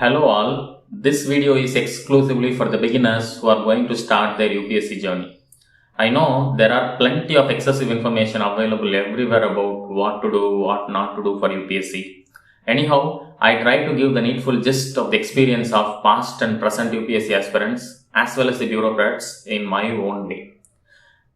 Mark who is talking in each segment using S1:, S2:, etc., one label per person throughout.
S1: Hello all, this video is exclusively for the beginners who are going to start their UPSC journey. I know there are plenty of excessive information available everywhere about what to do, what not to do for UPSC. Anyhow, I try to give the needful gist of the experience of past and present UPSC aspirants as well as the bureaucrats in my own way.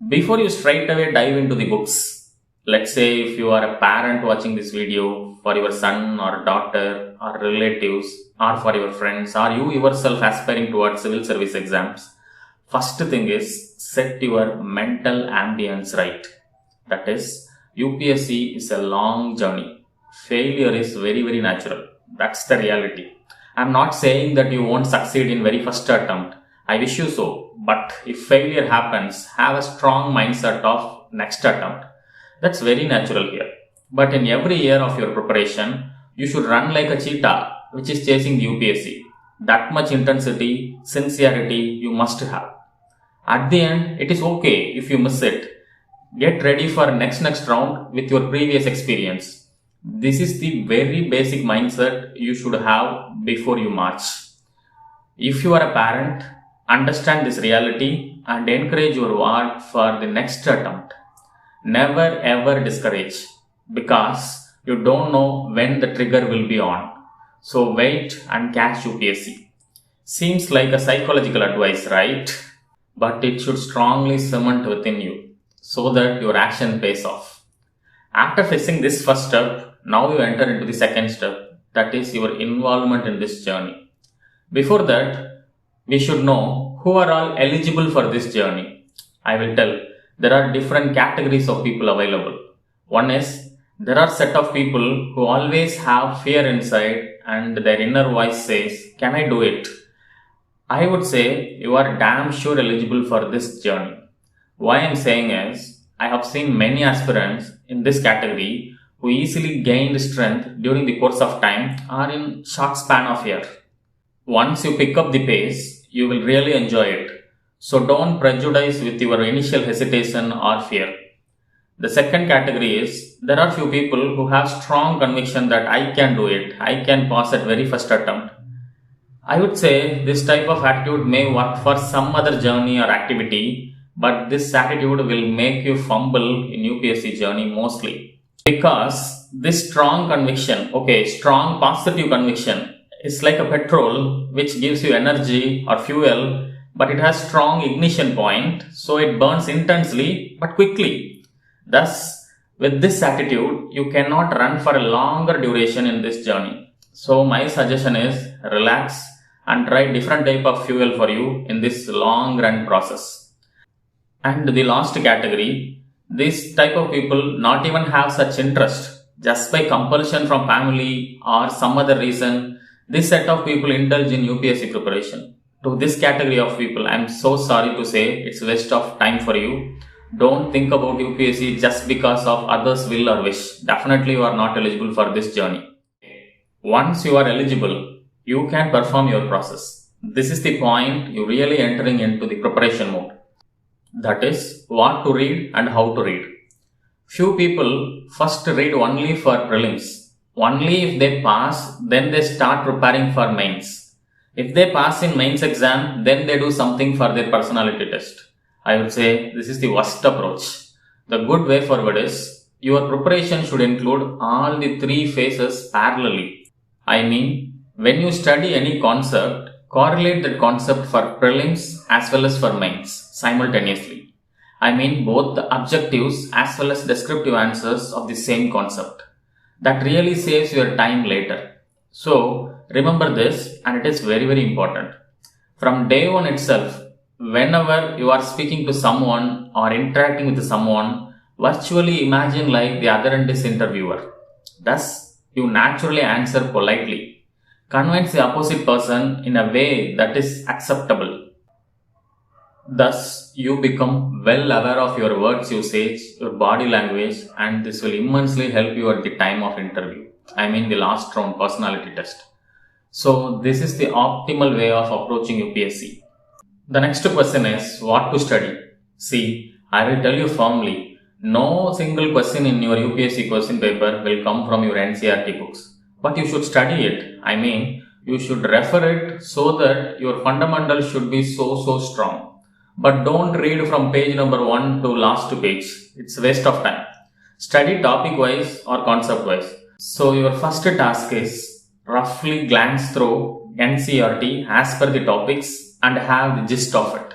S1: Before you straight away dive into the books, let's say if you are a parent watching this video for your son or daughter or relatives or for your friends or you yourself aspiring towards civil service exams, first thing is set your mental ambience right. That is, UPSC is a long journey. Failure is very natural. That's the reality. I'm not saying that you won't succeed in very first attempt. I wish you so. But if failure happens, have a strong mindset of next attempt. That's very natural here. But in every year of your preparation, you should run like a cheetah which is chasing the UPSC. That much intensity, sincerity you must have. At the end, it is okay if you miss it. Get ready for next round with your previous experience. This is the very basic mindset you should have before you march. If you are a parent, understand this reality and encourage your ward for the next attempt. Never ever discourage because you don't know when the trigger will be on. So wait and catch UPSC. Seems like a psychological advice, right? But it should strongly cement within you so that your action pays off. After facing this first step, now you enter into the second step, that is your involvement in this journey. Before that, we should know who are all eligible for this journey. I will tell, there are different categories of people available. One is, there are set of people who always have fear inside and their inner voice says, can I do it? I would say you are damn sure eligible for this journey. Why I am saying is, I have seen many aspirants in this category who easily gained strength during the course of time or in short span of year. Once you pick up the pace, you will really enjoy it. So don't prejudice with your initial hesitation or fear. The second category is, there are few people who have strong conviction that I can do it, I can pass at very first attempt. I would say this type of attitude may work for some other journey or activity, but this attitude will make you fumble in UPSC journey mostly. Because this strong conviction, strong positive conviction is like a petrol which gives you energy or fuel, but it has strong ignition point, so it burns intensely but quickly. Thus, with this attitude, you cannot run for a longer duration in this journey. So my suggestion is relax and try different type of fuel for you in this long run process. And the last category, this type of people not even have such interest. Just by compulsion from family or some other reason, this set of people indulge in UPSC preparation. To this category of people, I am so sorry to say it's waste of time for you. Don't think about UPSC just because of others' will or wish. Definitely you are not eligible for this journey. Once you are eligible, you can perform your process. This is the point you really entering into the preparation mode. That is, what to read and how to read. Few people first read only for prelims. Only if they pass, then they start preparing for mains. If they pass in mains exam, then they do something for their personality test. I would say this is the worst approach. The good way forward is, your preparation should include all the three phases parallelly. I mean, when you study any concept, correlate that concept for prelims as well as for mains simultaneously. I mean both the objectives as well as descriptive answers of the same concept. That really saves your time later. So remember this, and it is very important. From day one itself, whenever you are speaking to someone or interacting with someone, virtually imagine like the other end is interviewer. Thus, you naturally answer politely. Convince the opposite person in a way that is acceptable. Thus, you become well aware of your words usage, your body language, and this will immensely help you at the time of interview. I mean the last round personality test. So, this is the optimal way of approaching UPSC. The next question is what to study. See, I will tell you firmly, no single question in your UPSC question paper will come from your NCERT books. But you should study it. I mean, You should refer it so that your fundamentals should be so strong. But don't read from page number 1 to last page. It's a waste of time. Study topic wise or concept wise. So your first task is roughly glance through NCERT as per the topics and have the gist of it.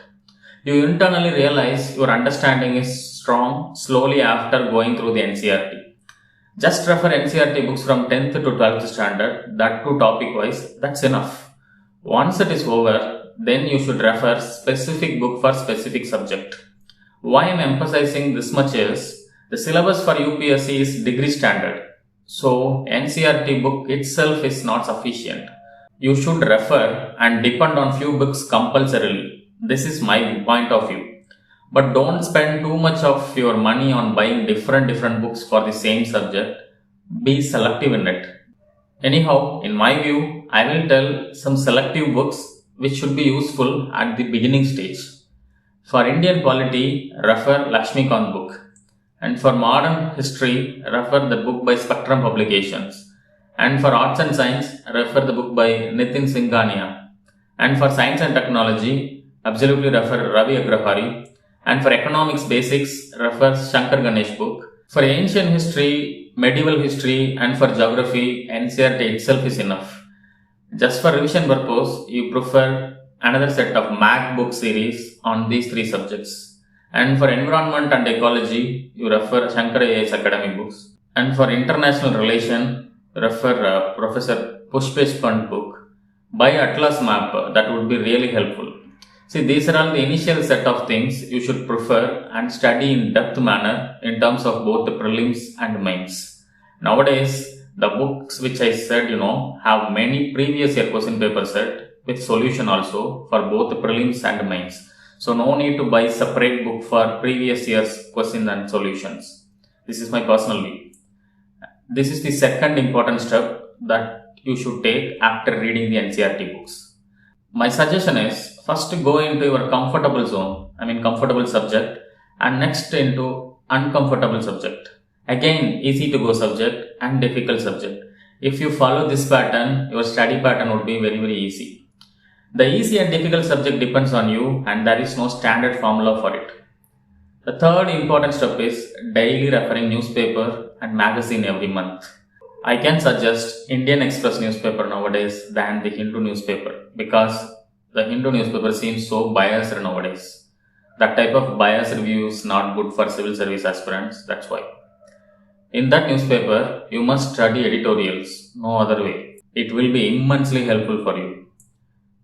S1: You internally realize your understanding is strong slowly after going through the NCERT. Just refer NCERT books from 10th to 12th standard, that too topic wise, that's enough. Once it is over, then you should refer specific book for specific subject. Why I am emphasizing this much is, the syllabus for UPSC is degree standard. So NCERT book itself is not sufficient. You should refer and depend on few books compulsorily. This is my point of view. But don't spend too much of your money on buying different books for the same subject. Be selective in it. Anyhow, in my view, I will tell some selective books which should be useful at the beginning stage. For Indian polity, refer Lakshmikant book. And for modern history, refer the book by Spectrum Publications. And for arts and science, refer the book by Nithin Singhania. And for science and technology, absolutely refer Ravi Agrahari. And for economics basics, refer Shankar Ganesh book. For ancient history, medieval history, and for geography, NCERT itself is enough. Just for revision purpose, you prefer another set of MAC book series on these three subjects. And for environment and ecology, you refer Shankar AIS academic books. And for international relation, refer Professor Puspesh Pant book. Buy Atlas map, that would be really helpful. See, these are all the initial set of things you should prefer and study in depth manner in terms of both the prelims and mains. Nowadays, the books which I said, have many previous year question paper set with solution also for both the prelims and mains. So no need to buy separate book for previous year's questions and solutions. This is my personal view. This is the second important step that you should take after reading the NCERT books. My suggestion is, first go into your comfortable zone, comfortable subject, and next into uncomfortable subject. Again, easy to go subject and difficult subject. If you follow this pattern, your study pattern would be very easy. The easy and difficult subject depends on you and there is no standard formula for it. The third important step is daily referring newspaper and magazine every month. I can suggest Indian Express newspaper nowadays than the Hindu newspaper because the Hindu newspaper seems so biased nowadays. That type of biased review is not good for civil service aspirants, that's why. In that newspaper, you must study editorials, no other way. It will be immensely helpful for you.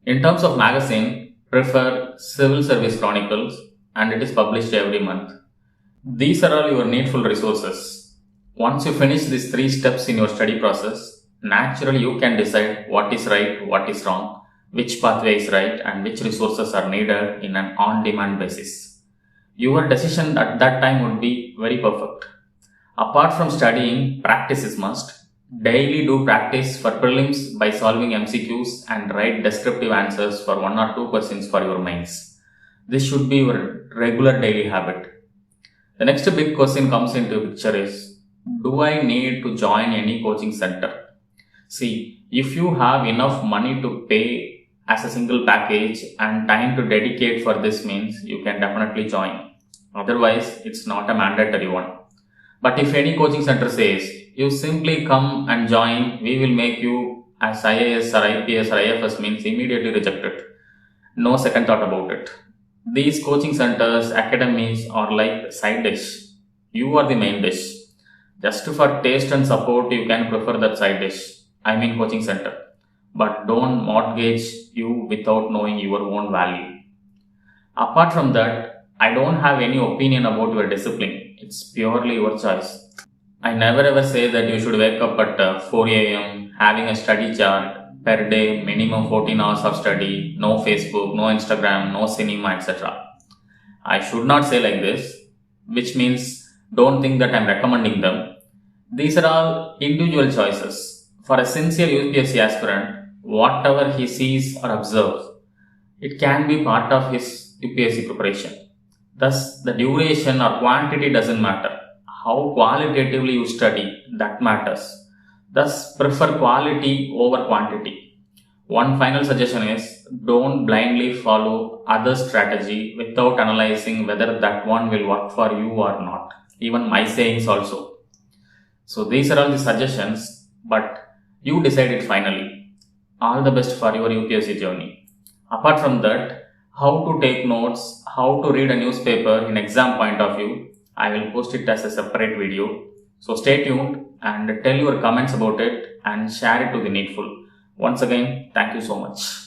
S1: In terms of magazine, prefer Civil Service Chronicles and it is published every month. These are all your needful resources. Once you finish these 3 steps in your study process, naturally you can decide what is right, what is wrong, which pathway is right and which resources are needed in an on-demand basis. Your decision at that time would be very perfect. Apart from studying, practice is must. Daily do practice for prelims by solving MCQs and write descriptive answers for 1 or 2 questions for your mains. This should be your regular daily habit. The next big question comes into picture is, do I need to join any coaching center? See, if you have enough money to pay as a single package and time to dedicate for this means, you can definitely join. Otherwise, it's not a mandatory one. But if any coaching center says, you simply come and join, we will make you as IAS or IPS or IFS means immediately reject it. No second thought about it. These coaching centers, academies are like side dish. You are the main dish. Just for taste and support, you can prefer that side dish. Coaching center. But don't mortgage you without knowing your own value. Apart from that, I don't have any opinion about your discipline. It's purely your choice. I never ever say that you should wake up at 4 a.m. having a study chart per day, minimum 14 hours of study, no Facebook, no Instagram, no cinema, etc. I should not say like this, which means don't think that I'm recommending them. These are all individual choices. For a sincere UPSC aspirant, whatever he sees or observes, it can be part of his UPSC preparation. Thus, the duration or quantity doesn't matter. How qualitatively you study, that matters. Thus, prefer quality over quantity. One final suggestion is don't blindly follow other strategy without analyzing whether that one will work for you or not. Even my sayings also. So these are all the suggestions, but you decide it finally. All the best for your UPSC journey. Apart from that, how to take notes, how to read a newspaper in exam point of view, I will post it as a separate video. So stay tuned and tell your comments about it and share it to the needful. Once again, thank you so much.